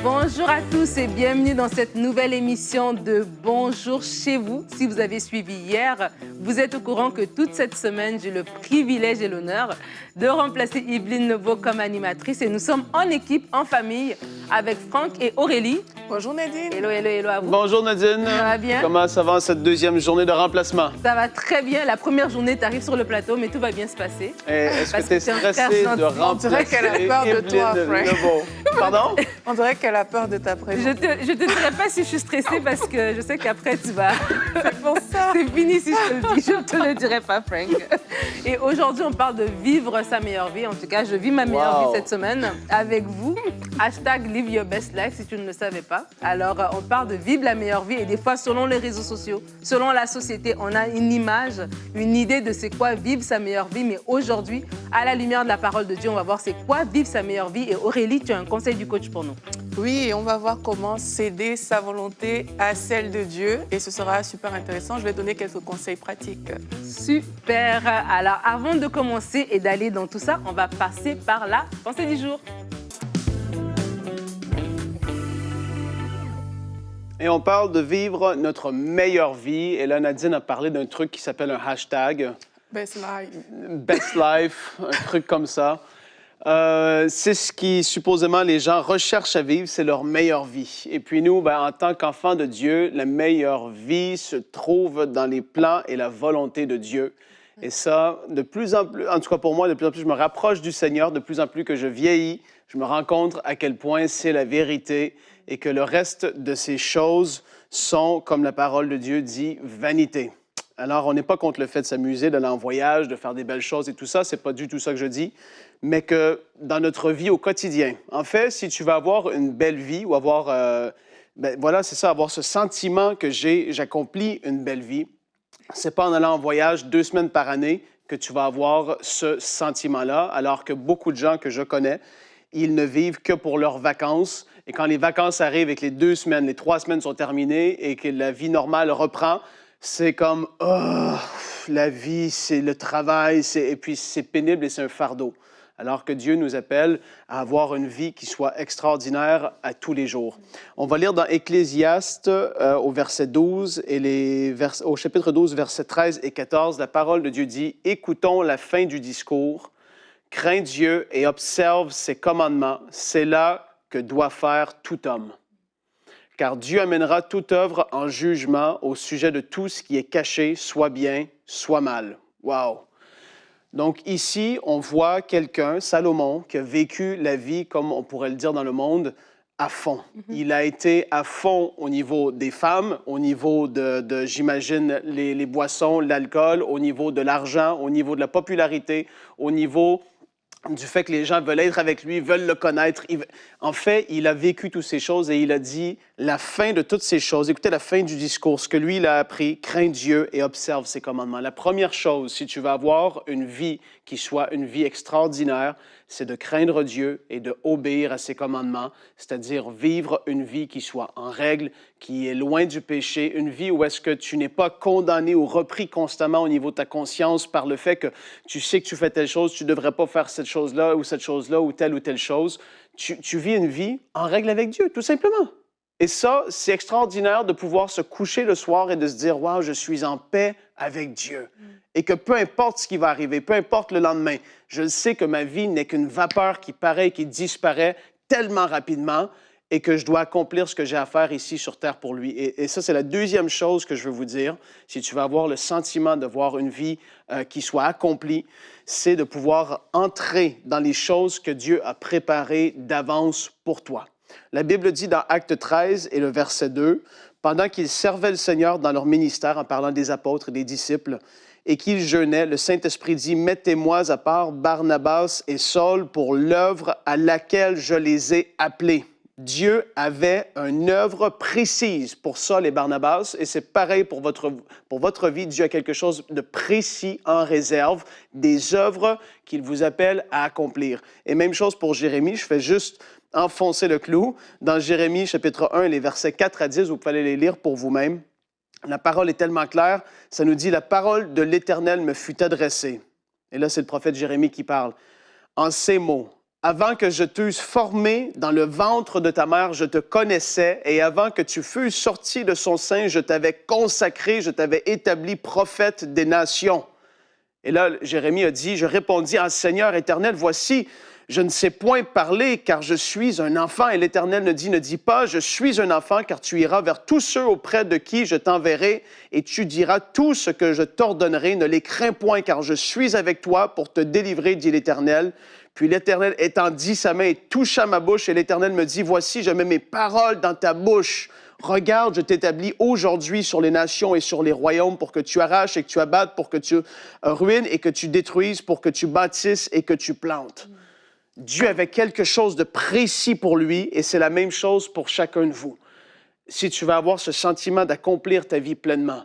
Bonjour à tous et bienvenue dans cette nouvelle émission de Bonjour chez vous. Si vous avez suivi hier, vous êtes au courant que toute cette semaine, j'ai le privilège et l'honneur de remplacer Yveline Neveu comme animatrice. Et nous sommes en équipe, en famille, avec Franck et Aurélie. Bonjour Nadine. Hello à vous. Bonjour Nadine. Ça va bien? Comment ça va cette deuxième journée de remplacement? Ça va très bien. La première journée, tu arrives sur le plateau, mais tout va bien se passer. Est-ce Parce que tu es que t'es un frère stressée gentil. de remplacer On dirait qu'elle a peur de toi, Yveline Frank. Neveu? Pardon? On dirait qu'elle a peur de ta présence. Je te dirai pas si je suis stressée parce que je sais qu'après, tu vas... C'est pour ça. C'est fini si je te le dis, je ne te le dirai pas, Frank. Et aujourd'hui, on parle de vivre sa meilleure vie. En tout cas, je vis ma meilleure vie cette semaine avec vous. Hashtag Live Your Best Life, si tu ne le savais pas. Alors, on parle de vivre la meilleure vie et des fois, selon les réseaux sociaux, selon la société, on a une image, une idée de c'est quoi vivre sa meilleure vie. Mais aujourd'hui, à la lumière de la parole de Dieu, on va voir c'est quoi vivre sa meilleure vie. Et Aurélie, tu as un conseil du coach pour nous. Oui, et on va voir comment céder sa volonté à celle de Dieu. Et ce sera super intéressant. Je vais donner quelques conseils pratiques. Super. Alors, avant de commencer et d'aller dans tout ça, on va passer par la pensée du jour. Et on parle de vivre notre meilleure vie. Et là, Nadine a parlé d'un truc qui s'appelle un hashtag. Best life. Best Life, un truc comme ça. C'est ce qui, supposément, les gens recherchent à vivre, c'est leur meilleure vie. Et puis nous, en tant qu'enfants de Dieu, la meilleure vie se trouve dans les plans et la volonté de Dieu. Et ça, de plus en plus, en tout cas pour moi, de plus en plus, je me rapproche du Seigneur, de plus en plus que je vieillis, je me rends compte à quel point c'est la vérité et que le reste de ces choses sont, comme la parole de Dieu dit, vanité. Alors, on n'est pas contre le fait de s'amuser, d'aller en voyage, de faire des belles choses et tout ça, c'est pas du tout ça que je dis, mais que dans notre vie au quotidien, en fait, si tu veux avoir une belle vie ou avoir, voilà, c'est ça, avoir ce sentiment que j'accomplis une belle vie, c'est pas en allant en voyage 2 semaines par année que tu vas avoir ce sentiment-là, alors que beaucoup de gens que je connais, ils ne vivent que pour leurs vacances. Et quand les vacances arrivent et que les 2 semaines, les 3 semaines sont terminées et que la vie normale reprend, c'est comme, oh, la vie, c'est le travail, et puis c'est pénible et c'est un fardeau. Alors que Dieu nous appelle à avoir une vie qui soit extraordinaire à tous les jours. On va lire dans Ecclésiaste au verset 12 et au chapitre 12, versets 13 et 14, la parole de Dieu dit « Écoutons la fin du discours, crains Dieu et observe ses commandements, c'est là que doit faire tout homme. Car Dieu amènera toute œuvre en jugement au sujet de tout ce qui est caché, soit bien, soit mal. » Wow! Donc ici, on voit quelqu'un, Salomon, qui a vécu la vie, comme on pourrait le dire dans le monde, à fond. Il a été à fond au niveau des femmes, au niveau de j'imagine, les boissons, l'alcool, au niveau de l'argent, au niveau de la popularité, au niveau du fait que les gens veulent être avec lui, veulent le connaître. En fait, il a vécu toutes ces choses et il a dit la fin de toutes ces choses. Écoutez la fin du discours, ce que lui, il a appris, crains Dieu et observe ses commandements. La première chose, si tu veux avoir une vie qui soit une vie extraordinaire, c'est de craindre Dieu et de obéir à ses commandements, c'est-à-dire vivre une vie qui soit en règle, qui est loin du péché, une vie où est-ce que tu n'es pas condamné ou repris constamment au niveau de ta conscience par le fait que tu sais que tu fais telle chose, tu ne devrais pas faire cette chose-là ou telle chose. Tu vis une vie en règle avec Dieu, tout simplement. Et ça, c'est extraordinaire de pouvoir se coucher le soir et de se dire « Wow, je suis en paix avec Dieu. » Et que peu importe ce qui va arriver, peu importe le lendemain, je sais que ma vie n'est qu'une vapeur qui paraît et qui disparaît tellement rapidement et que je dois accomplir ce que j'ai à faire ici sur Terre pour lui. Et ça, c'est la deuxième chose que je veux vous dire. Si tu veux avoir le sentiment de voir une vie qui soit accomplie, c'est de pouvoir entrer dans les choses que Dieu a préparées d'avance pour toi. La Bible dit dans Acte 13 et le verset 2, « Pendant qu'ils servaient le Seigneur dans leur ministère, en parlant des apôtres et des disciples, et qu'ils jeûnaient, le Saint-Esprit dit, « Mettez-moi à part Barnabas et Saul pour l'œuvre à laquelle je les ai appelés. » Dieu avait une œuvre précise pour Saul et Barnabas, et c'est pareil pour votre vie. Dieu a quelque chose de précis en réserve, des œuvres qu'il vous appelle à accomplir. Et même chose pour Jérémie, je fais juste enfoncer le clou. Dans Jérémie, chapitre 1, les versets 4 à 10, vous pouvez aller les lire pour vous-même. La parole est tellement claire, ça nous dit « La parole de l'Éternel me fut adressée. Et là, c'est le prophète Jérémie qui parle. En ces mots, avant que je t'eusse formé dans le ventre de ta mère, je te connaissais, et avant que tu fusses sorti de son sein, je t'avais consacré, je t'avais établi prophète des nations. Et là, Jérémie a dit, je répondis, ah Seigneur éternel, voici, je ne sais point parler, car je suis un enfant. Et l'Éternel ne dis pas, je suis un enfant, car tu iras vers tous ceux auprès de qui je t'enverrai, et tu diras tout ce que je t'ordonnerai. Ne les crains point, car je suis avec toi pour te délivrer, dit l'Éternel. Puis l'Éternel étendit sa main et toucha ma bouche, et l'Éternel me dit, voici, je mets mes paroles dans ta bouche. Regarde, je t'établis aujourd'hui sur les nations et sur les royaumes pour que tu arraches et que tu abattes, pour que tu ruines et que tu détruises, pour que tu bâtisses et que tu plantes. Dieu avait quelque chose de précis pour lui et c'est la même chose pour chacun de vous. Si tu veux avoir ce sentiment d'accomplir ta vie pleinement,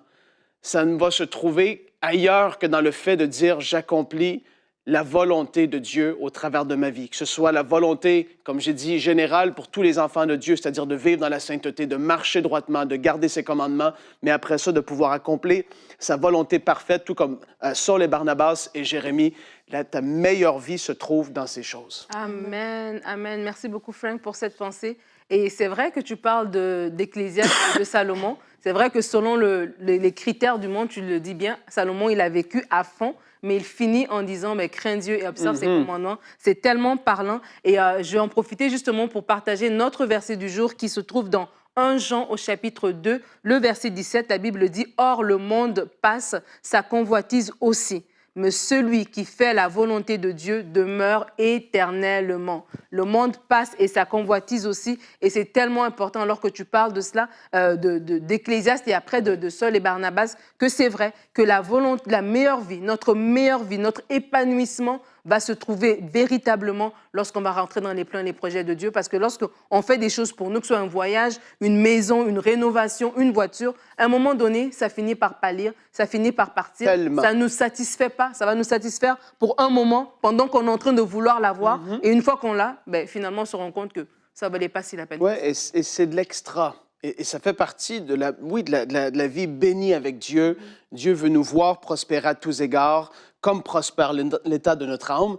ça ne va se trouver ailleurs que dans le fait de dire « j'accomplis la volonté de Dieu au travers de ma vie », que ce soit la volonté, comme j'ai dit, générale pour tous les enfants de Dieu, c'est-à-dire de vivre dans la sainteté, de marcher droitement, de garder ses commandements, mais après ça, de pouvoir accomplir sa volonté parfaite, tout comme Saul et Barnabas et Jérémie. Là, ta meilleure vie se trouve dans ces choses. Amen, amen. Merci beaucoup, Frank, pour cette pensée. Et c'est vrai que tu parles d'Ecclésiaste et de Salomon. C'est vrai que selon les critères du monde, tu le dis bien, Salomon, il a vécu à fond, mais il finit en disant, crains Dieu et observe ses commandements. C'est tellement parlant. Et je vais en profiter justement pour partager notre verset du jour qui se trouve dans 1 Jean au chapitre 2, le verset 17. La Bible dit, « Or le monde passe, sa convoitise aussi. Mais celui qui fait la volonté de Dieu demeure éternellement. » Le monde passe et sa convoitise aussi. Et c'est tellement important, alors que tu parles de cela, d'Ecclésiaste et après de Saul et Barnabas, que c'est vrai que la meilleure vie, notre épanouissement va se trouver véritablement lorsqu'on va rentrer dans les plans et les projets de Dieu. Parce que lorsqu'on fait des choses pour nous, que ce soit un voyage, une maison, une rénovation, une voiture, à un moment donné, ça finit par pâlir, ça finit par partir. Tellement. Ça ne nous satisfait pas. Ça va nous satisfaire pour un moment, pendant qu'on est en train de vouloir l'avoir. Et une fois qu'on l'a, finalement, on se rend compte que ça ne valait pas si la peine. Oui, et c'est de l'extra. Et ça fait partie de la vie bénie avec Dieu. Dieu veut nous voir prospérer à tous égards, comme prospère l'état de notre âme.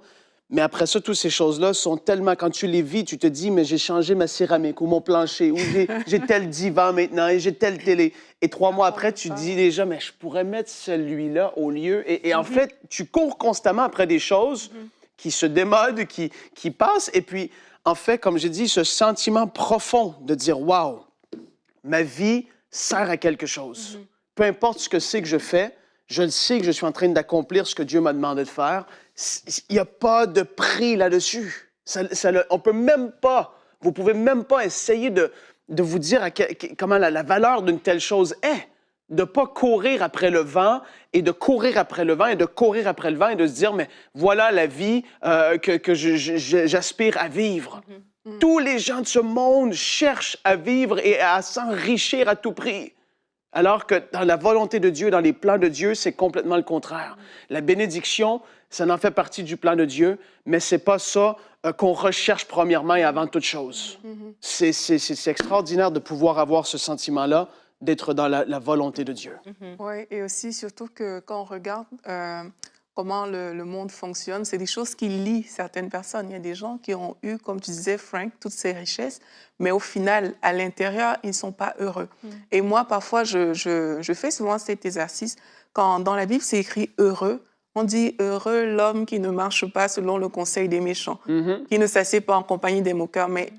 Mais après ça, toutes ces choses-là sont tellement... Quand tu les vis, tu te dis, mais j'ai changé ma céramique ou mon plancher, ou j'ai tel divan maintenant, et j'ai telle télé. Et 3 mois après, tu dis déjà, mais je pourrais mettre celui-là au lieu. Et en fait, tu cours constamment après des choses qui se démodent, qui passent. Et puis, en fait, comme j'ai dit, ce sentiment profond de dire, wow, ma vie sert à quelque chose. Peu importe ce que c'est que je fais, je le sais que je suis en train d'accomplir ce que Dieu m'a demandé de faire. Il n'y a pas de prix là-dessus. On peut même pas, vous pouvez même pas essayer de vous dire comment la valeur d'une telle chose est. De ne pas courir après le vent et de courir après le vent et de courir après le vent et de se dire, mais voilà la vie que j'aspire à vivre. Tous les gens de ce monde cherchent à vivre et à s'enrichir à tout prix. Alors que dans la volonté de Dieu, dans les plans de Dieu, c'est complètement le contraire. La bénédiction, ça en fait partie du plan de Dieu, mais ce n'est pas ça qu'on recherche premièrement et avant toute chose. C'est extraordinaire de pouvoir avoir ce sentiment-là, d'être dans la volonté de Dieu. Oui, et aussi, surtout que quand on regarde comment le monde fonctionne, c'est des choses qui lient certaines personnes. Il y a des gens qui ont eu, comme tu disais, Frank, toutes ces richesses, mais au final, à l'intérieur, ils ne sont pas heureux. Et moi, parfois, je fais souvent cet exercice. Quand dans la Bible, c'est écrit « heureux », on dit « heureux l'homme qui ne marche pas selon le conseil des méchants, qui ne s'assied pas en compagnie des moqueurs ». Mais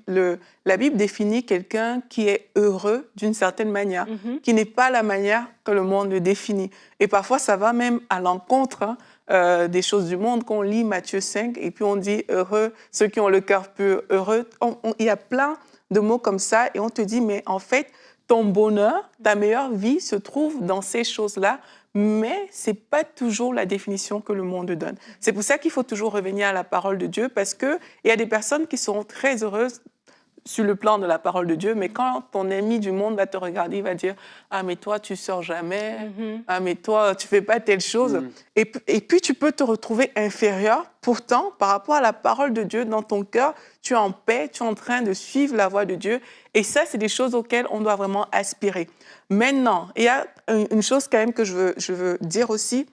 la Bible définit quelqu'un qui est heureux d'une certaine manière, qui n'est pas la manière que le monde le définit. Et parfois, ça va même à l'encontre des choses du monde, qu'on lit Matthieu 5, et puis on dit « heureux ceux qui ont le cœur pur »,« heureux ». Il y a plein de mots comme ça, et on te dit « mais en fait, ton bonheur, ta meilleure vie se trouve dans ces choses-là ». Mais ce n'est pas toujours la définition que le monde donne. C'est pour ça qu'il faut toujours revenir à la parole de Dieu, parce qu'il y a des personnes qui seront très heureuses sur le plan de la parole de Dieu, mais quand ton ami du monde va te regarder, il va dire « Ah, mais toi, tu ne sors jamais. Ah, mais toi, tu ne fais pas telle chose. Et puis, tu peux te retrouver inférieur. Pourtant, par rapport à la parole de Dieu, dans ton cœur, tu es en paix, tu es en train de suivre la voie de Dieu. Et ça, c'est des choses auxquelles on doit vraiment aspirer. Maintenant, il y a une chose quand même que je veux dire aussi,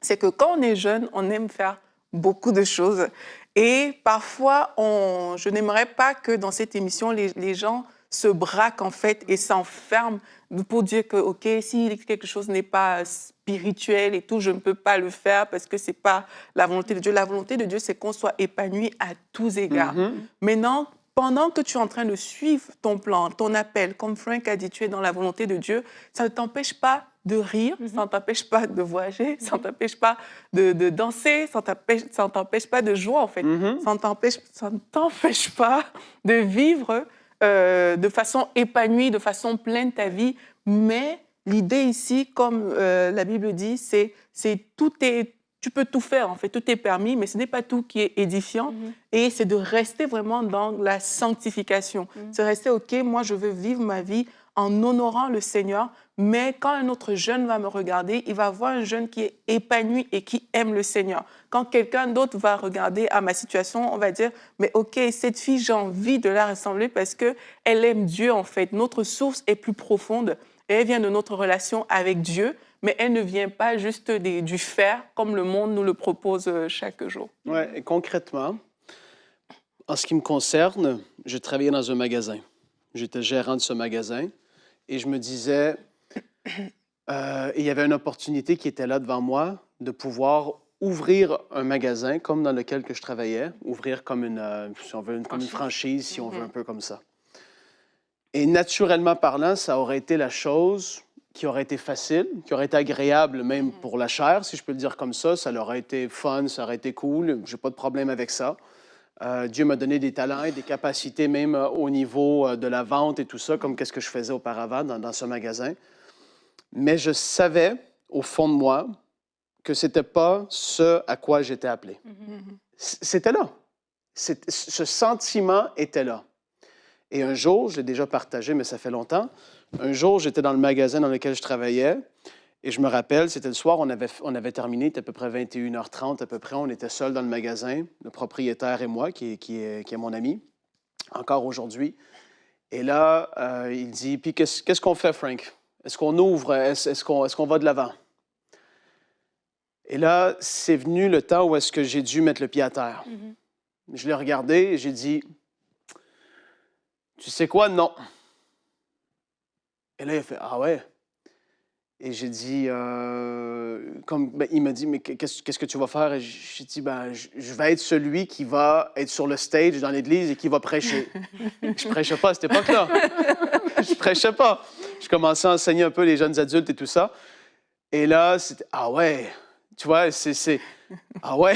c'est que quand on est jeune, on aime faire beaucoup de choses. Et parfois, je n'aimerais pas que dans cette émission, les gens se braquent en fait et s'enferment pour dire que, OK, si quelque chose n'est pas spirituel et tout, je ne peux pas le faire parce que ce n'est pas la volonté de Dieu. La volonté de Dieu, c'est qu'on soit épanoui à tous égards. Maintenant, pendant que tu es en train de suivre ton plan, ton appel, comme Frank a dit, tu es dans la volonté de Dieu, ça ne t'empêche pas de rire, ça ne t'empêche pas de voyager, ça ne t'empêche pas de danser, ça ne t'empêche pas de jouer, en fait. Ça ne t'empêche pas de vivre de façon épanouie, de façon pleine ta vie. Mais l'idée ici, comme la Bible dit, c'est tu peux tout faire, en fait, tout est permis, mais ce n'est pas tout qui est édifiant. Et c'est de rester vraiment dans la sanctification. C'est rester, OK, moi, je veux vivre ma vie en honorant le Seigneur, mais quand un autre jeune va me regarder, il va voir un jeune qui est épanoui et qui aime le Seigneur. Quand quelqu'un d'autre va regarder à ma situation, on va dire, mais OK, cette fille, j'ai envie de la ressembler parce qu'elle aime Dieu, en fait. Notre source est plus profonde et elle vient de notre relation avec Dieu, mais elle ne vient pas juste du faire comme le monde nous le propose chaque jour. Oui, et concrètement, en ce qui me concerne, je travaillais dans un magasin. J'étais gérant de ce magasin et je me disais, il y avait une opportunité qui était là devant moi de pouvoir ouvrir un magasin comme dans lequel que je travaillais, ouvrir comme si on veut, comme une franchise, si on veut, un peu comme ça. Et naturellement parlant, ça aurait été la chose qui aurait été facile, qui aurait été agréable même pour la chair, si je peux le dire comme ça. Ça aurait été fun, ça aurait été cool. J'ai pas de problème avec ça. Dieu m'a donné des talents et des capacités même au niveau de la vente et tout ça, comme qu'est-ce que je faisais auparavant dans ce magasin. Mais je savais, au fond de moi, que ce n'était pas ce à quoi j'étais appelé. C'était là. Ce sentiment était là. Et un jour, je l'ai déjà partagé, mais ça fait longtemps, un jour, j'étais dans le magasin dans lequel je travaillais et je me rappelle, c'était le soir, on avait terminé, il était à peu près 21h30 à peu près, on était seuls dans le magasin, le propriétaire et moi, qui est mon ami, encore aujourd'hui. Et là, il dit, puis qu'est-ce qu'on fait, Frank? Est-ce qu'on ouvre? Est-ce qu'on va de l'avant? Et là, c'est venu le temps où est-ce que j'ai dû mettre le pied à terre. Je l'ai regardé et j'ai dit, tu sais quoi? Non. Et là, il a fait, ah ouais? Et j'ai dit, il m'a dit, mais qu'est-ce que tu vas faire? Et j'ai dit, je vais être celui qui va être sur le stage dans l'église et qui va prêcher. Je prêchais pas à cette époque-là. Je prêchais pas. Je commençais à enseigner un peu les jeunes adultes et tout ça. Et là, c'était, ah ouais, tu vois, ah ouais,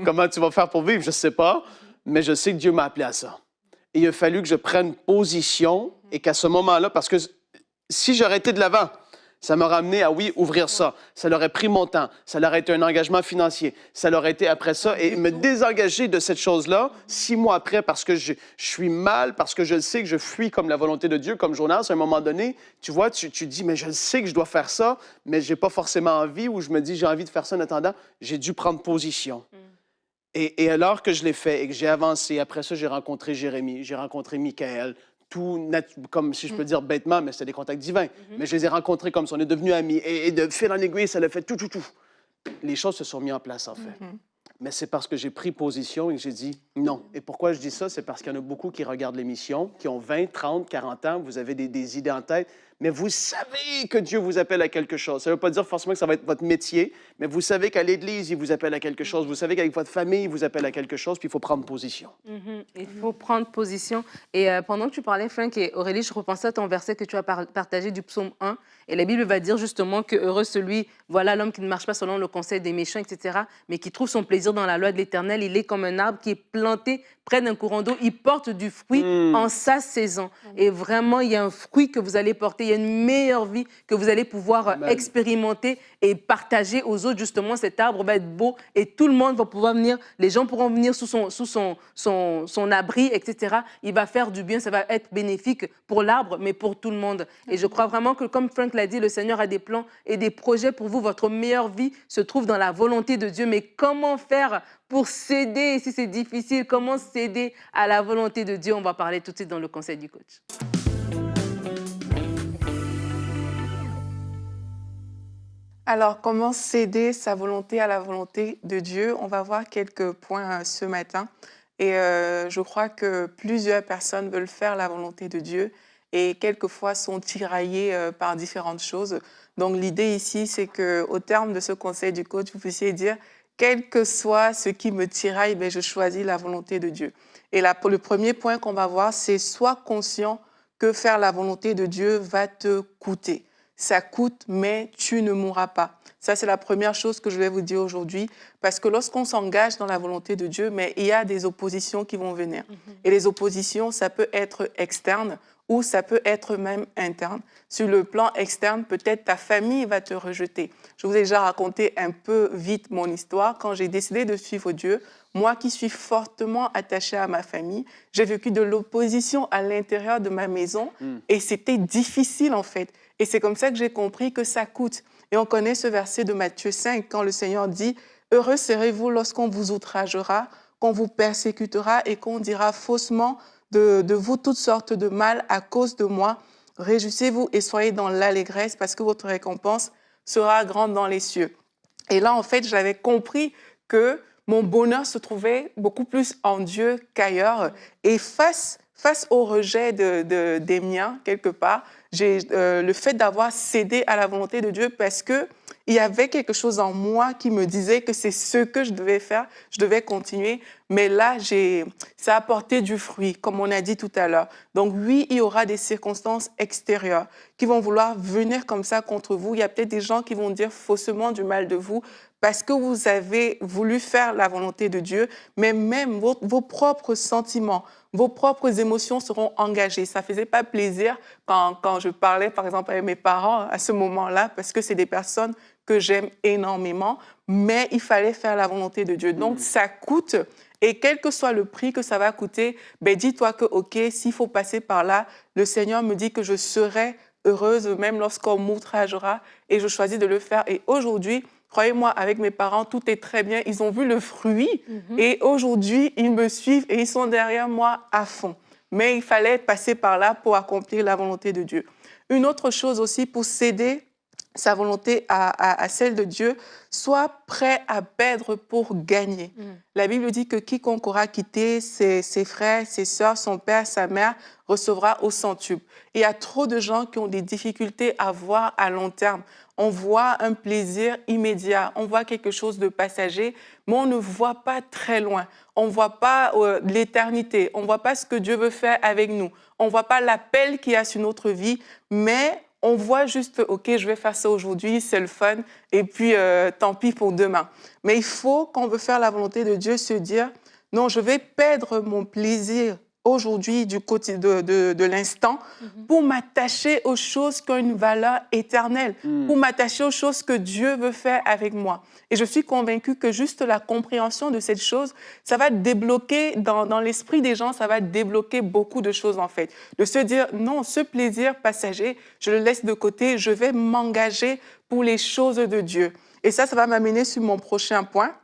comment tu vas faire pour vivre? Je sais pas, mais je sais que Dieu m'a appelé à ça. Et il a fallu que je prenne position et qu'à ce moment-là, parce que si j'aurais été de l'avant, ça m'aurait amené à, oui, ouvrir ça. Ça l'aurait pris mon temps. Ça l'aurait été un engagement financier. Ça l'aurait été après ça. Et me désengager de cette chose-là, 6 mois après, parce que je suis mal, parce que je sais que je fuis comme la volonté de Dieu, comme Jonas, à un moment donné, tu vois, tu dis, mais je sais que je dois faire ça, mais je n'ai pas forcément envie, ou je me dis, j'ai envie de faire ça en attendant. J'ai dû prendre position. Et alors que je l'ai fait et que j'ai avancé, après ça, j'ai rencontré Jérémie, j'ai rencontré Michaël, comme si je peux dire bêtement, mais c'était des contacts divins. Mais je les ai rencontrés comme ça, on est devenus amis. Et de fil en aiguille, ça l'a fait tout. Les choses se sont mises en place, en fait. Mais c'est parce que j'ai pris position et que j'ai dit non. Et pourquoi je dis ça? C'est parce qu'il y en a beaucoup qui regardent l'émission, qui ont 20, 30, 40 ans, vous avez des idées en tête, mais vous savez que Dieu vous appelle à quelque chose. Ça ne veut pas dire forcément que ça va être votre métier, mais vous savez qu'à l'Église, il vous appelle à quelque chose. Vous savez qu'avec votre famille, il vous appelle à quelque chose, puis il faut prendre position. Il faut prendre position. Et pendant que tu parlais, Frank et Aurélie, je repensais à ton verset que tu as partagé du psaume 1. Et la Bible va dire justement que heureux celui, voilà l'homme qui ne marche pas selon le conseil des méchants, etc., mais qui trouve son plaisir dans la loi de l'Éternel. Il est comme un arbre qui est planté près d'un courant d'eau. Il porte du fruit en sa saison. Et vraiment, il y a un fruit que vous allez porter. Il y a une meilleure vie que vous allez pouvoir expérimenter et partager aux autres. Justement, cet arbre va être beau et tout le monde va pouvoir venir. Les gens pourront venir sous son abri, etc. Il va faire du bien. Ça va être bénéfique pour l'arbre, mais pour tout le monde. Et je crois vraiment que, comme Frank l'a dit, le Seigneur a des plans et des projets pour vous. Votre meilleure vie se trouve dans la volonté de Dieu. Mais comment faire pour céder, si c'est difficile, comment céder à la volonté de Dieu? On va parler tout de suite dans le conseil du coach. Alors, comment céder sa volonté à la volonté de Dieu? On va voir quelques points ce matin. Et je crois que plusieurs personnes veulent faire la volonté de Dieu et quelquefois sont tiraillées par différentes choses. Donc, l'idée ici, c'est qu'au terme de ce conseil du coach, vous puissiez dire, quel que soit ce qui me tiraille, ben, je choisis la volonté de Dieu. Et là, pour le premier point qu'on va voir, c'est sois conscient que faire la volonté de Dieu va te coûter. Ça coûte, mais tu ne mourras pas. Ça, c'est la première chose que je vais vous dire aujourd'hui, parce que lorsqu'on s'engage dans la volonté de Dieu, mais il y a des oppositions qui vont venir. Et les oppositions, ça peut être externe ou ça peut être même interne. Sur le plan externe, peut-être ta famille va te rejeter. Je vous ai déjà raconté un peu vite mon histoire. Quand j'ai décidé de suivre Dieu, moi qui suis fortement attachée à ma famille, j'ai vécu de l'opposition à l'intérieur de ma maison et c'était difficile en fait. Et c'est comme ça que j'ai compris que ça coûte. Et on connaît ce verset de Matthieu 5 quand le Seigneur dit « Heureux serez-vous lorsqu'on vous outragera, qu'on vous persécutera et qu'on dira faussement de vous toutes sortes de mal à cause de moi. Réjouissez-vous et soyez dans l'allégresse parce que votre récompense sera grande dans les cieux. » Et là, en fait, j'avais compris que mon bonheur se trouvait beaucoup plus en Dieu qu'ailleurs. Et face au rejet des miens, quelque part, j'ai le fait d'avoir cédé à la volonté de Dieu parce qu'il y avait quelque chose en moi qui me disait que c'est ce que je devais faire, je devais continuer. Mais là, ça a apporté du fruit, comme on a dit tout à l'heure. Donc oui, il y aura des circonstances extérieures qui vont vouloir venir comme ça contre vous. Il y a peut-être des gens qui vont dire faussement du mal de vous parce que vous avez voulu faire la volonté de Dieu, mais même vos propres sentiments, vos propres émotions seront engagées. Ça ne faisait pas plaisir quand je parlais, par exemple, avec mes parents à ce moment-là, parce que c'est des personnes que j'aime énormément, mais il fallait faire la volonté de Dieu. Donc, ça coûte. Et quel que soit le prix que ça va coûter, ben dis-toi que, OK, s'il faut passer par là, le Seigneur me dit que je serai heureuse, même lorsqu'on m'outragera, et je choisis de le faire. Et aujourd'hui, croyez-moi, avec mes parents, tout est très bien. Ils ont vu le fruit et aujourd'hui, ils me suivent et ils sont derrière moi à fond. Mais il fallait passer par là pour accomplir la volonté de Dieu. Une autre chose aussi, pour céder sa volonté à celle de Dieu, sois prêt à perdre pour gagner. La Bible dit que quiconque aura quitté ses frères, ses sœurs, son père, sa mère, recevra au centuple. Il y a trop de gens qui ont des difficultés à voir à long terme. On voit un plaisir immédiat, on voit quelque chose de passager, mais on ne voit pas très loin. On ne voit pas l'éternité, on ne voit pas ce que Dieu veut faire avec nous. On ne voit pas l'appel qu'il y a sur notre vie, mais on voit juste, OK, je vais faire ça aujourd'hui, c'est le fun, et puis tant pis pour demain. Mais il faut, quand on veut faire la volonté de Dieu, se dire, non, je vais perdre mon plaisir aujourd'hui du côté de l'instant pour m'attacher aux choses qui ont une valeur éternelle, pour m'attacher aux choses que Dieu veut faire avec moi. Et je suis convaincue que juste la compréhension de cette chose, ça va débloquer dans l'esprit des gens, ça va débloquer beaucoup de choses en fait. De se dire, non, ce plaisir passager, je le laisse de côté, je vais m'engager pour les choses de Dieu. Et ça va m'amener sur mon prochain point.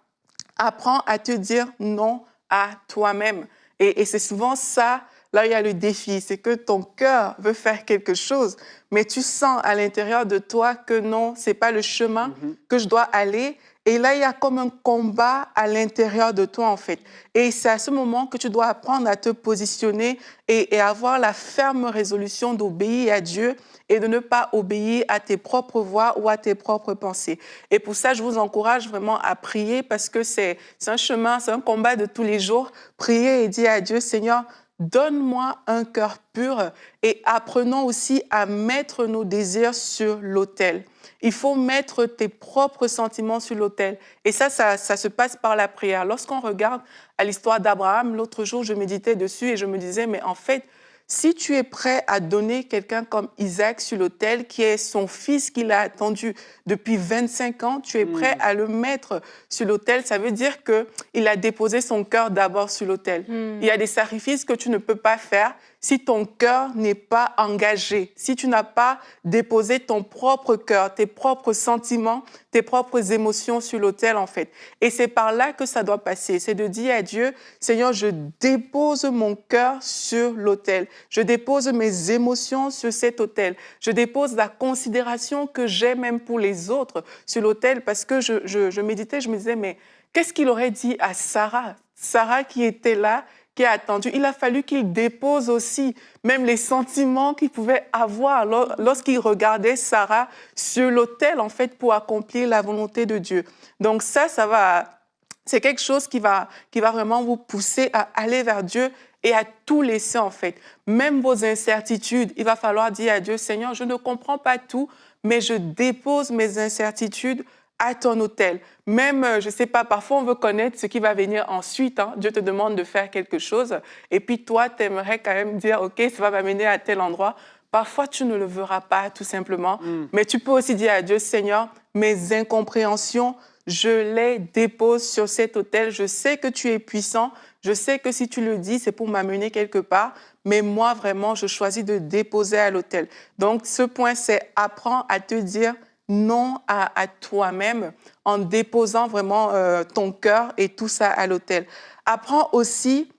Apprends à te dire non à toi-même. Et c'est souvent ça, là il y a le défi, c'est que ton cœur veut faire quelque chose, mais tu sens à l'intérieur de toi que non, c'est pas le chemin que je dois aller. Et là, il y a comme un combat à l'intérieur de toi, en fait. Et c'est à ce moment que tu dois apprendre à te positionner et avoir la ferme résolution d'obéir à Dieu et de ne pas obéir à tes propres voix ou à tes propres pensées. Et pour ça, je vous encourage vraiment à prier parce que c'est un chemin, c'est un combat de tous les jours. Priez et dire à Dieu, Seigneur, donne-moi un cœur pur et apprenons aussi à mettre nos désirs sur l'autel. Il faut mettre tes propres sentiments sur l'autel. Et ça se passe par la prière. Lorsqu'on regarde à l'histoire d'Abraham, l'autre jour, je méditais dessus et je me disais, mais en fait, si tu es prêt à donner quelqu'un comme Isaac sur l'autel, qui est son fils qu'il a attendu depuis 25 ans, tu es prêt à le mettre sur l'autel, ça veut dire qu'il a déposé son cœur d'abord sur l'autel. Il y a des sacrifices que tu ne peux pas faire si ton cœur n'est pas engagé, si tu n'as pas déposé ton propre cœur, tes propres sentiments, tes propres émotions sur l'autel, en fait. Et c'est par là que ça doit passer. C'est de dire à Dieu, Seigneur, je dépose mon cœur sur l'autel. Je dépose mes émotions sur cet autel. Je dépose la considération que j'ai même pour les autres sur l'autel, parce que je méditais, je me disais, mais qu'est-ce qu'il aurait dit à Sarah? Sarah qui était là, qui a attendu. Il a fallu qu'il dépose aussi même les sentiments qu'il pouvait avoir lorsqu'il regardait Sarah sur l'autel, en fait, pour accomplir la volonté de Dieu. Donc c'est quelque chose qui va vraiment vous pousser à aller vers Dieu et à tout laisser, en fait. Même vos incertitudes, il va falloir dire à Dieu, Seigneur, je ne comprends pas tout, mais je dépose mes incertitudes à ton autel. Même, je ne sais pas, parfois on veut connaître ce qui va venir ensuite. Hein. Dieu te demande de faire quelque chose et puis toi, tu aimerais quand même dire, OK, ça va m'amener à tel endroit. Parfois, tu ne le verras pas, tout simplement. Mais tu peux aussi dire à Dieu, Seigneur, mes incompréhensions, je les dépose sur cet autel. Je sais que tu es puissant. Je sais que si tu le dis, c'est pour m'amener quelque part. Mais moi, vraiment, je choisis de déposer à l'autel. Donc, ce point, c'est apprends à te dire non à toi-même en déposant vraiment ton cœur et tout ça à l'autel. Apprends aussi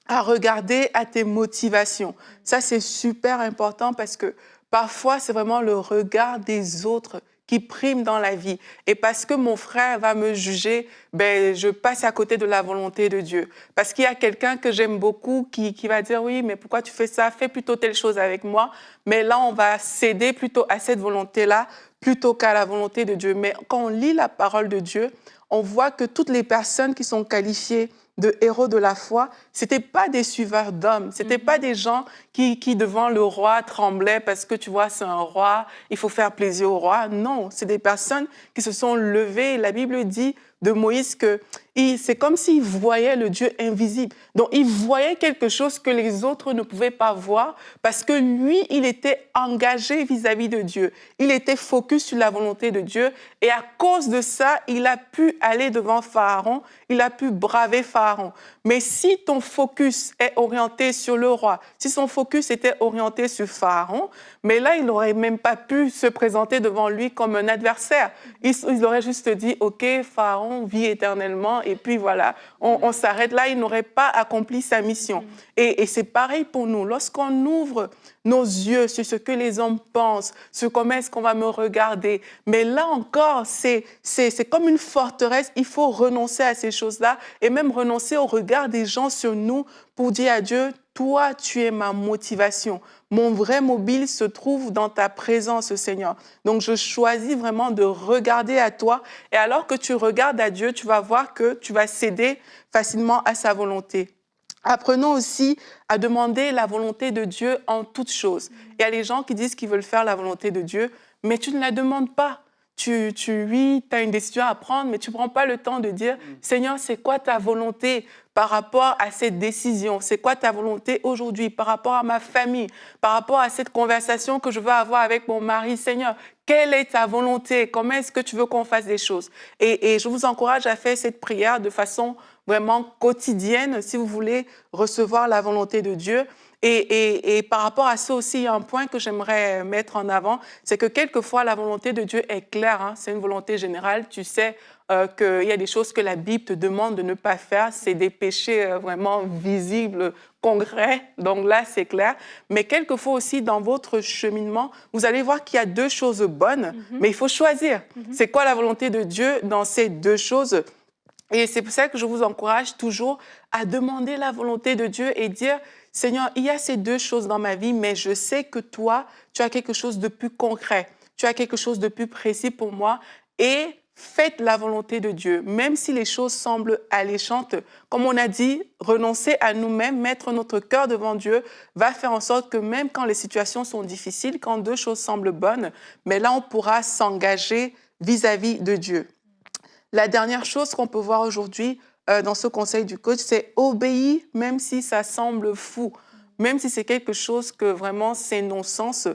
à regarder à tes motivations. Ça, c'est super important parce que parfois, c'est vraiment le regard des autres qui prime dans la vie. Et parce que mon frère va me juger, ben, je passe à côté de la volonté de Dieu. Parce qu'il y a quelqu'un que j'aime beaucoup qui va dire, oui, mais pourquoi tu fais ça? Fais plutôt telle chose avec moi. Mais là, on va céder plutôt à cette volonté-là plutôt qu'à la volonté de Dieu. Mais quand on lit la parole de Dieu, on voit que toutes les personnes qui sont qualifiées de héros de la foi, c'était pas des suiveurs d'hommes, c'était pas des gens qui devant le roi tremblaient parce que tu vois c'est un roi, il faut faire plaisir au roi. Non, c'est des personnes qui se sont levées. La Bible dit de Moïse que c'est comme s'il voyait le Dieu invisible. Donc, il voyait quelque chose que les autres ne pouvaient pas voir parce que lui, il était engagé vis-à-vis de Dieu. Il était focus sur la volonté de Dieu et à cause de ça, il a pu aller devant Pharaon, il a pu braver Pharaon. Mais si ton focus est orienté sur le roi, si son focus était orienté sur Pharaon, mais là, il n'aurait même pas pu se présenter devant lui comme un adversaire. Il aurait juste dit, OK, Pharaon vit éternellement, et puis voilà, on s'arrête là, il n'aurait pas accompli sa mission. Et c'est pareil pour nous. Lorsqu'on ouvre nos yeux sur ce que les hommes pensent, sur comment est-ce qu'on va me regarder, mais là encore, c'est comme une forteresse, il faut renoncer à ces choses-là et même renoncer au regard des gens sur nous pour dire à Dieu, toi, tu es ma motivation. Mon vrai mobile se trouve dans ta présence, Seigneur. Donc, je choisis vraiment de regarder à toi. Et alors que tu regardes à Dieu, tu vas voir que tu vas céder facilement à sa volonté. Apprenons aussi à demander la volonté de Dieu en toutes choses. Il y a les gens qui disent qu'ils veulent faire la volonté de Dieu, mais tu ne la demandes pas. Oui, tu as une décision à prendre, mais tu ne prends pas le temps de dire « Seigneur, c'est quoi ta volonté par rapport à cette décision? C'est quoi ta volonté aujourd'hui par rapport à ma famille, par rapport à cette conversation que je veux avoir avec mon mari? Seigneur, quelle est ta volonté? Comment est-ce que tu veux qu'on fasse des choses ?» Et je vous encourage à faire cette prière de façon vraiment quotidienne si vous voulez recevoir la volonté de Dieu. Et par rapport à ça aussi, il y a un point que j'aimerais mettre en avant, c'est que quelquefois, la volonté de Dieu est claire, hein, c'est une volonté générale. Tu sais qu'il y a des choses que la Bible te demande de ne pas faire, c'est des péchés vraiment visibles, concrets, donc là, c'est clair. Mais quelquefois aussi, dans votre cheminement, vous allez voir qu'il y a deux choses bonnes, mais il faut choisir. C'est quoi la volonté de Dieu dans ces deux choses? Et c'est pour ça que je vous encourage toujours à demander la volonté de Dieu et dire « Seigneur, il y a ces deux choses dans ma vie, mais je sais que toi, tu as quelque chose de plus concret, tu as quelque chose de plus précis pour moi et faites la volonté de Dieu. » Même si les choses semblent alléchantes, comme on a dit, renoncer à nous-mêmes, mettre notre cœur devant Dieu, va faire en sorte que même quand les situations sont difficiles, quand deux choses semblent bonnes, mais là, on pourra s'engager vis-à-vis de Dieu. La dernière chose qu'on peut voir aujourd'hui dans ce conseil du coach, c'est obéir même si ça semble fou, même si c'est quelque chose que vraiment c'est non-sens,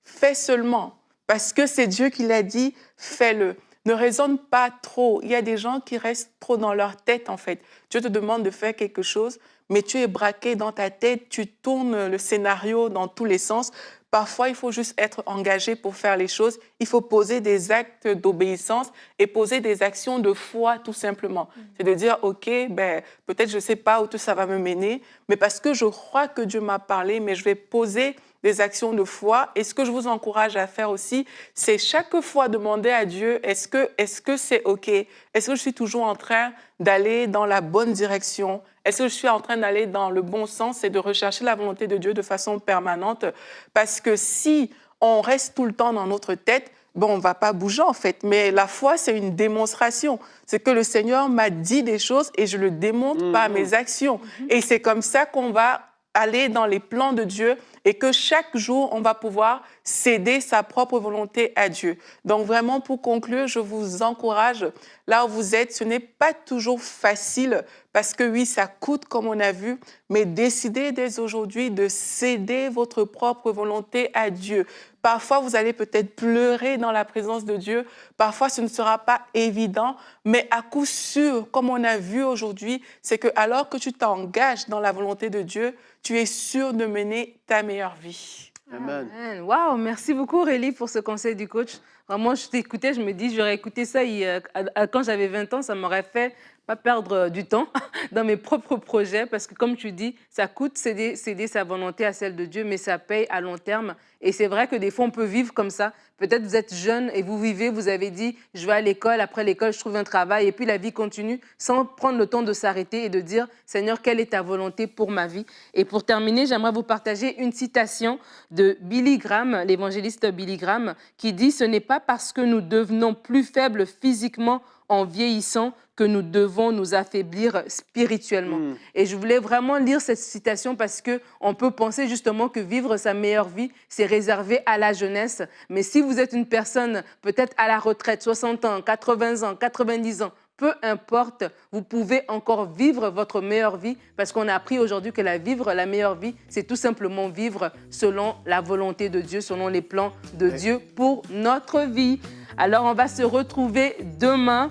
fais seulement. Parce que c'est Dieu qui l'a dit, fais-le. ne raisonne pas trop. Il y a des gens qui restent trop dans leur tête, en fait. Dieu te demande de faire quelque chose, mais tu es braqué dans ta tête, tu tournes le scénario dans tous les sens. Parfois, il faut juste être engagé pour faire les choses. Il faut poser des actes d'obéissance et poser des actions de foi, tout simplement. C'est de dire, OK, peut-être je ne sais pas où tout ça va me mener, mais parce que je crois que Dieu m'a parlé, mais je vais poser des actions de foi. Et ce que je vous encourage à faire aussi, c'est chaque fois demander à Dieu, est-ce que c'est OK? Est-ce que je suis toujours en train d'aller dans la bonne direction? Est-ce que je suis en train d'aller dans le bon sens et de rechercher la volonté de Dieu de façon permanente? Parce que si on reste tout le temps dans notre tête, on ne va pas bouger en fait. Mais la foi, c'est une démonstration. C'est que le Seigneur m'a dit des choses et je le démontre par mes actions. Et c'est comme ça qu'on va aller dans les plans de Dieu et que chaque jour, on va pouvoir céder sa propre volonté à Dieu. Donc vraiment, pour conclure, je vous encourage, là où vous êtes, ce n'est pas toujours facile parce que oui, ça coûte comme on a vu, mais décidez dès aujourd'hui de céder votre propre volonté à Dieu. Parfois, vous allez peut-être pleurer dans la présence de Dieu. Parfois, ce ne sera pas évident, mais à coup sûr, comme on a vu aujourd'hui, c'est que alors que tu t'engages dans la volonté de Dieu, tu es sûr de mener ta meilleure vie. Amen. Wow, merci beaucoup Aurélie pour ce conseil du coach. Vraiment, je t'écoutais, je me dis, j'aurais écouté ça quand j'avais 20 ans, ça m'aurait fait pas perdre du temps dans mes propres projets parce que comme tu dis, ça coûte céder sa volonté à celle de Dieu, mais ça paye à long terme. Et c'est vrai que des fois, on peut vivre comme ça. Peut-être vous êtes jeune et vous vivez, vous avez dit, je vais à l'école, après l'école, je trouve un travail et puis la vie continue sans prendre le temps de s'arrêter et de dire, Seigneur, quelle est ta volonté pour ma vie? Et pour terminer, j'aimerais vous partager une citation de Billy Graham, l'évangéliste Billy Graham, qui dit, ce n'est pas parce que nous devenons plus faibles physiquement en vieillissant que nous devons nous affaiblir spirituellement. Et je voulais vraiment lire cette citation parce qu'on peut penser justement que vivre sa meilleure vie, c'est réservé à la jeunesse. Mais si vous êtes une personne peut-être à la retraite, 60 ans, 80 ans, 90 ans, peu importe, vous pouvez encore vivre votre meilleure vie parce qu'on a appris aujourd'hui que vivre la meilleure vie, c'est tout simplement vivre selon la volonté de Dieu, selon les plans de Dieu pour notre vie. Alors, on va se retrouver demain.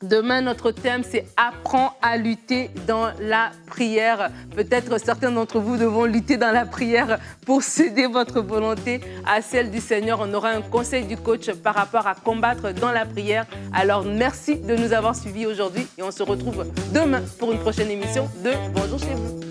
Demain, notre thème, c'est « Apprends à lutter dans la prière ». Peut-être certains d'entre vous devront lutter dans la prière pour céder votre volonté à celle du Seigneur. On aura un conseil du coach par rapport à combattre dans la prière. Alors, merci de nous avoir suivis aujourd'hui et on se retrouve demain pour une prochaine émission de Bonjour chez vous.